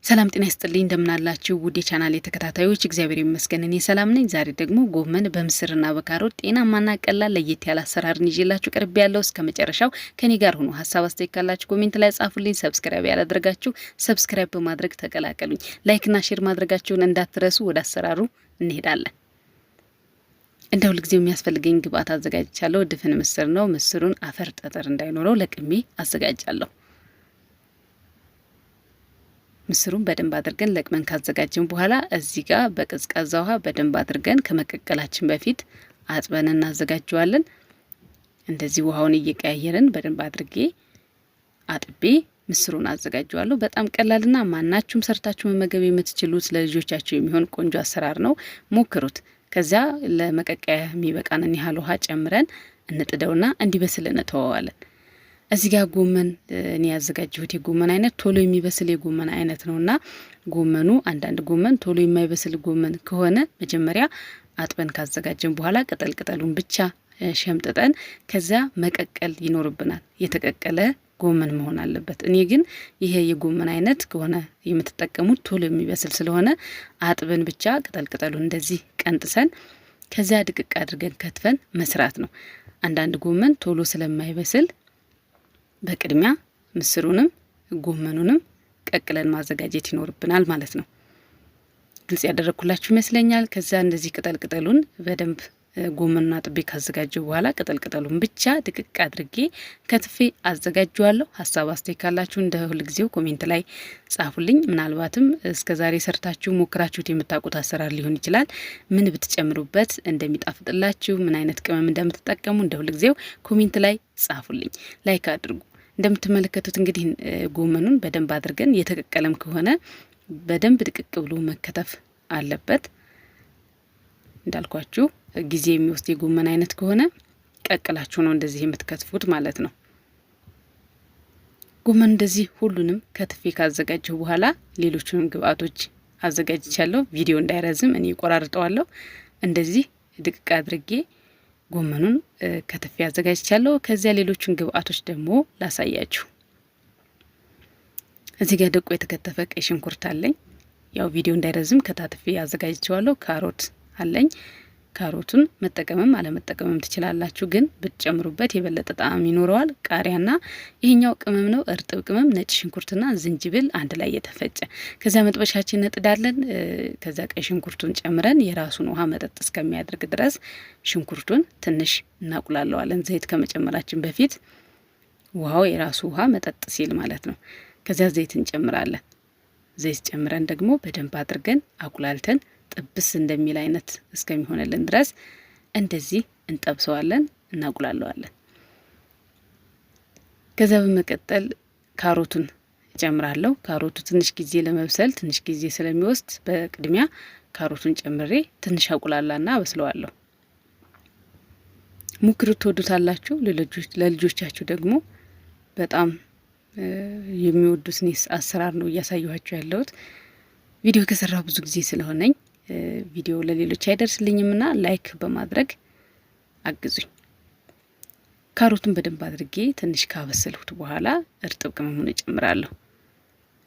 ሰላም ጤና ይስጥልኝ እንደምናላችሁ ውድ የቻናሌ ተከታታዮች እግዚአብሔር ይመስገን እኔ ሰላም ነኝ። ዛሬ ደግሞ ጎመን በምስርና በካሮት ጤናማና ቀላል ለየት ያለ አሰራርን ይዤላችሁ ቀርቤያለሁ። እስከ መጨረሻው ከኔ ጋር ሁኑ። ሀሳብ አስተያየት ካላችሁ ኮሜንት ላይ ጻፉልኝ። ሰብስክራይብ ያላደረጋችሁ ሰብስክራይብ በማድረግ ተቀላቀሉኝ። ላይክና ሼር ማድረጋችሁን እንዳትረሱ። ወደ አሰራሩ እንሄዳለን። እንደ ሁልጊዜው የሚያስፈልገኝ ግብአት አዘጋጅቻለሁ። ድፍን ምስር ነው። ምስሩን አፈር ጠጠር እንዳይኖረው ለቅሜ አዘጋጃለሁ። ምስሩን በደንብ አድርገን ለቅመን ካዘጋጀን በኋላ እዚህ ጋር በቀዝቃዛ ውሃ በደንብ አድርገን ከመቀቀላችን በፊት አጥበን እናዘጋጀዋለን። እንደዚህ ውሃውን እየቀያየርን በደንብ አድርጌ አጥቤ ምስሩን አዘጋጀዋለሁ። በጣም ቀላልና ማናችሁም ሰርታችሁ መመገብ የምትችሉት ለልጆቻችሁ የሚሆን ቆንጆ አሰራር ነው። ሞክሩት። ከዛ ለመቀቀያ የሚበቃንን ያህል ውሃ ጨምረን እንጥደውና እንዲበስል እንተወዋለን። እዚህ ጋር ጎመን እኔ ያዘጋጀሁት የጎመን አይነት ቶሎ የሚበስል የጎመን አይነት ነውና ጎመኑ አንዳንድ ጎመን ቶሎ የማይበስል ጎመን ከሆነ መጀመሪያ አጥበን ካዘጋጀን በኋላ ቅጠሉን ብቻ ሸምጥጠን ከዛ መቀቀል ይኖርብናል። የተቀቀለ ጎመን መሆን አለበት። እኔ ግን ይሄ የጎመን አይነት ከሆነ የምትጠቀሙት ቶሎ የሚበስል ስለሆነ አጥበን ብቻ ቅጠሉን እንደዚህ ቀንጥሰን ከዛ ድቅቅ አድርገን ከትፈን መስራት ነው። አንዳንድ ጎመን ቶሎ ስለማይበስል በቅድሚያ ምስሩንም ጎመኑንም ቀቅለን ማዘጋጀት ይኖርብናል ማለት ነው። ግልጽ ያደረኩላችሁ ይመስለኛል። ከዛ እንደዚህ ቅጠሉን በደንብ ጎመኑን አጥቤ ካዘጋጀው በኋላ ቅጠሉን ብቻ ድቅቅ አድርጌ ከትፌ አዘጋጀዋለሁ። ሀሳብ አስተያየት ካላችሁ እንደ ሁልጊዜው ኮሜንት ላይ ጻፉልኝ። ምናልባትም እስከዛሬ ሰርታችሁ ሞክራችሁት የምታውቁት አሰራር ሊሆን ይችላል። ምን ብትጨምሩበት እንደሚጣፍጥላችሁ፣ ምን አይነት ቅመም እንደምትጠቀሙ እንደ ሁልጊዜው ኮሜንት ላይ ጻፉልኝ። ላይክ አድርጉ። እንደምትመለከቱት እንግዲህ ጎመኑን በደንብ አድርገን የተቀቀለም ከሆነ በደንብ ድቅቅ ብሎ መከተፍ አለበት። እንዳልኳችሁ ጊዜ የሚወስድ የጎመን አይነት ከሆነ ቀቅላችሁ ነው እንደዚህ የምትከትፉት ማለት ነው። ጎመን እንደዚህ ሁሉንም ከትፌ ካዘጋጀሁ በኋላ ሌሎቹንም ግብአቶች አዘጋጅቻለሁ። ቪዲዮ እንዳይረዝም እኔ ቆራርጠዋለሁ። እንደዚህ ድቅቅ አድርጌ ጎመኑን ከትፌ አዘጋጅቻለሁ። ከዚያ ሌሎቹን ግብአቶች ደግሞ ላሳያችሁ። እዚህ ጋር ደቆ የተከተፈ ቀይ ሽንኩርት አለኝ። ያው ቪዲዮ እንዳይረዝም ከታትፌ አዘጋጅቼዋለሁ። ካሮት አለኝ። ካሮቱን መጠቀምም አለመጠቀምም ትችላላችሁ፣ ግን ብትጨምሩበት የበለጠ ጣዕም ይኖረዋል። ቃሪያና ይሄኛው ቅመም ነው፣ እርጥብ ቅመም፣ ነጭ ሽንኩርትና ዝንጅብል አንድ ላይ የተፈጨ። ከዚያ መጥበሻችን እንጥዳለን። ከዛ ቀይ ሽንኩርቱን ጨምረን የራሱን ውሃ መጠጥ እስከሚያደርግ ድረስ ሽንኩርቱን ትንሽ እናቁላለዋለን። ዘይት ከመጨመራችን በፊት ውሃው የራሱ ውሃ መጠጥ ሲል ማለት ነው። ከዚያ ዘይት እንጨምራለን። ዘይት ጨምረን ደግሞ በደንብ አድርገን አቁላልተን ጥብስ እንደሚል አይነት እስከሚሆንልን ድረስ እንደዚህ እንጠብሰዋለን፣ እናቁላለዋለን። ከዛ በመቀጠል ካሮቱን እጨምራለሁ። ካሮቱ ትንሽ ጊዜ ለመብሰል ትንሽ ጊዜ ስለሚወስድ በቅድሚያ ካሮቱን ጨምሬ ትንሽ አቁላላና አበስለዋለሁ። ሙክሩት፣ ትወዱታላችሁ። ለልጆቻችሁ ደግሞ በጣም የሚወዱት አሰራር ነው እያሳየኋችሁ ያለሁት። ቪዲዮ ከሰራሁ ብዙ ጊዜ ስለሆነኝ ቪዲዮ ለሌሎች አይደርስልኝምና ላይክ በማድረግ አግዙኝ። ካሮቱን በደንብ አድርጌ ትንሽ ካበሰልሁት በኋላ እርጥብ ቅመሙን እጨምራለሁ።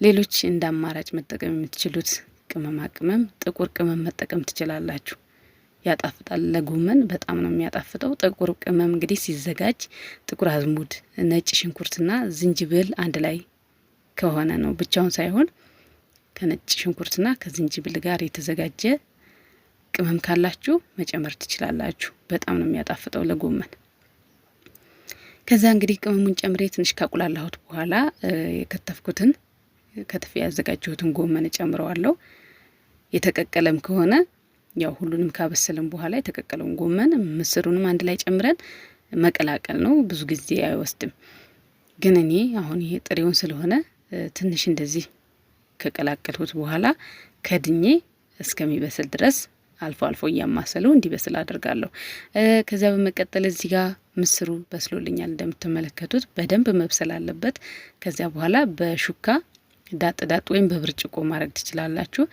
ሌሎች እንደ አማራጭ መጠቀም የምትችሉት ቅመማ ቅመም ጥቁር ቅመም መጠቀም ትችላላችሁ። ያጣፍጣል። ለጎመን በጣም ነው የሚያጣፍጠው። ጥቁር ቅመም እንግዲህ ሲዘጋጅ ጥቁር አዝሙድ፣ ነጭ ሽንኩርትና ዝንጅብል አንድ ላይ ከሆነ ነው፣ ብቻውን ሳይሆን ከነጭ ሽንኩርትና ከዝንጅብል ጋር የተዘጋጀ ቅመም ካላችሁ መጨመር ትችላላችሁ። በጣም ነው የሚያጣፍጠው ለጎመን። ከዛ እንግዲህ ቅመሙን ጨምሬ ትንሽ ካቁላላሁት በኋላ የከተፍኩትን ከትፌ ያዘጋጀሁትን ጎመን ጨምረዋለሁ። የተቀቀለም ከሆነ ያው ሁሉንም ካበሰለም በኋላ የተቀቀለውን ጎመን ምስሩንም አንድ ላይ ጨምረን መቀላቀል ነው። ብዙ ጊዜ አይወስድም። ግን እኔ አሁን ይሄ ጥሬውን ስለሆነ ትንሽ እንደዚህ ከቀላቀልሁት በኋላ ከድኜ እስከሚበስል ድረስ አልፎ አልፎ እያማሰሉ እንዲበስል አድርጋለሁ። ከዚያ በመቀጠል እዚህ ጋር ምስሩ በስሎልኛል። እንደምትመለከቱት በደንብ መብሰል አለበት። ከዚያ በኋላ በሹካ ዳጥ ወይም በብርጭቆ ማድረግ ትችላላችሁ።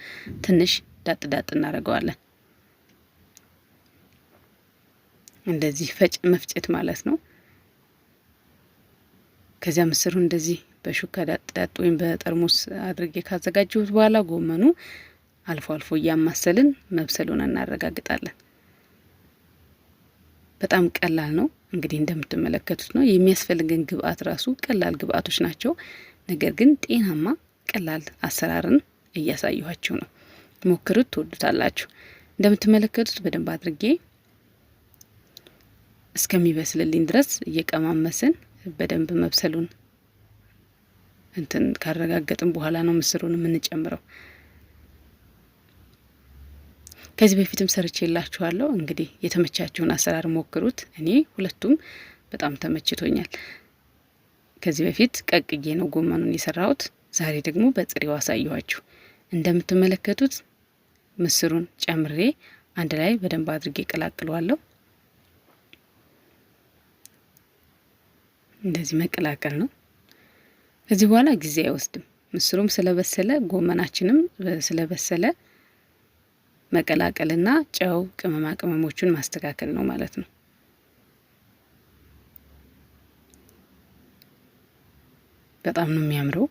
ትንሽ ዳጥ እናደርገዋለን። እንደዚህ መፍጨት ማለት ነው። ከዚያ ምስሩ እንደዚህ በሹካ ዳጥ ወይም በጠርሙስ አድርጌ ካዘጋጀሁት በኋላ ጎመኑ አልፎ አልፎ እያማሰልን መብሰሉን እናረጋግጣለን። በጣም ቀላል ነው። እንግዲህ እንደምትመለከቱት ነው። የሚያስፈልገን ግብአት ራሱ ቀላል ግብአቶች ናቸው። ነገር ግን ጤናማ ቀላል አሰራርን እያሳየኋችሁ ነው። ሞክሩት፣ ትወዱታላችሁ። እንደምትመለከቱት በደንብ አድርጌ እስከሚበስልልኝ ድረስ እየቀማመስን በደንብ መብሰሉን እንትን ካረጋገጥን በኋላ ነው ምስሩን የምንጨምረው። ከዚህ በፊትም ሰርቼላችኋለሁ። እንግዲህ የተመቻችሁን አሰራር ሞክሩት። እኔ ሁለቱም በጣም ተመችቶኛል። ከዚህ በፊት ቀቅዬ ነው ጎመኑን የሰራሁት። ዛሬ ደግሞ በጥሬው አሳየኋችሁ። እንደምትመለከቱት ምስሩን ጨምሬ አንድ ላይ በደንብ አድርጌ ቀላቅለዋለሁ። እንደዚህ መቀላቀል ነው። ከዚህ በኋላ ጊዜ አይወስድም። ምስሩም ስለበሰለ ጎመናችንም ስለበሰለ መቀላቀልና ጨው፣ ቅመማ ቅመሞቹን ማስተካከል ነው ማለት ነው። በጣም ነው የሚያምረው።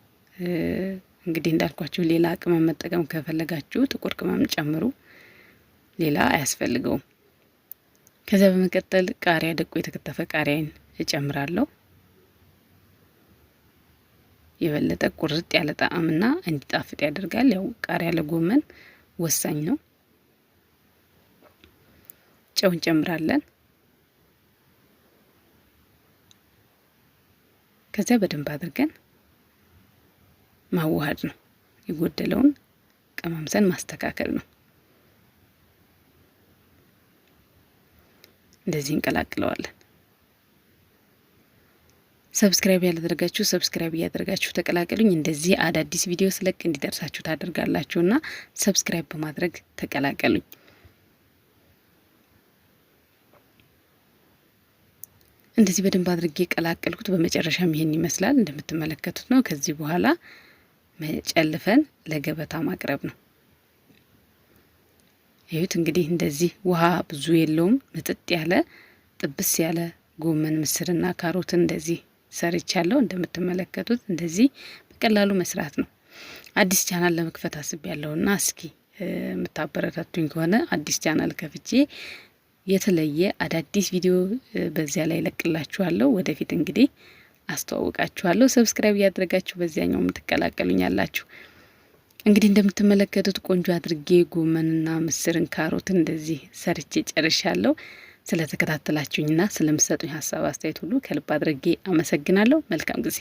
እንግዲህ እንዳልኳችሁ ሌላ ቅመም መጠቀም ከፈለጋችሁ ጥቁር ቅመም ጨምሩ። ሌላ አያስፈልገውም። ከዚያ በመቀጠል ቃሪያ፣ ደቆ የተከተፈ ቃሪያን እጨምራለሁ። የበለጠ ቁርጥ ያለ ጣዕምና እንዲጣፍጥ ያደርጋል። ያው ቃሪያ ለጎመን ወሳኝ ነው። ጨው እንጨምራለን። ከዚያ በደንብ አድርገን ማዋሃድ ነው። የጎደለውን ቀማምሰን ማስተካከል ነው። እንደዚህ እንቀላቅለዋለን። ሰብስክራይብ ያላደረጋችሁ ሰብስክራይብ እያደረጋችሁ ተቀላቀሉኝ። እንደዚህ አዳዲስ ቪዲዮ ስለቅ እንዲደርሳችሁ ታደርጋላችሁና ሰብስክራይብ በማድረግ ተቀላቀሉኝ። እንደዚህ በደንብ አድርጌ ቀላቀልኩት። በመጨረሻም ይሄን ይመስላል እንደምትመለከቱት ነው። ከዚህ በኋላ መጨልፈን ለገበታ ማቅረብ ነው። ይሁት እንግዲህ እንደዚህ ውሃ ብዙ የለውም። ምጥጥ ያለ ጥብስ ያለ ጎመን ምስርና ካሮትን እንደዚህ ሰርቻለሁ። እንደምትመለከቱት እንደዚህ በቀላሉ መስራት ነው። አዲስ ቻናል ለመክፈት አስቤያለሁና እስኪ የምታበረታቱኝ ከሆነ አዲስ ቻናል ከፍቼ የተለየ አዳዲስ ቪዲዮ በዚያ ላይ ለቅላችኋለሁ። ወደፊት እንግዲህ አስተዋውቃችኋለሁ። ሰብስክራይብ ያደረጋችሁ በዚያኛው የምትቀላቀሉኛላችሁ። እንግዲህ እንደምትመለከቱት ቆንጆ አድርጌ ጎመንና ምስርን ካሮትን እንደዚህ ሰርቼ ጨርሻለሁ። ስለተከታተላችሁኝና ስለምሰጡኝ ሀሳብ አስተያየት ሁሉ ከልብ አድርጌ አመሰግናለሁ። መልካም ጊዜ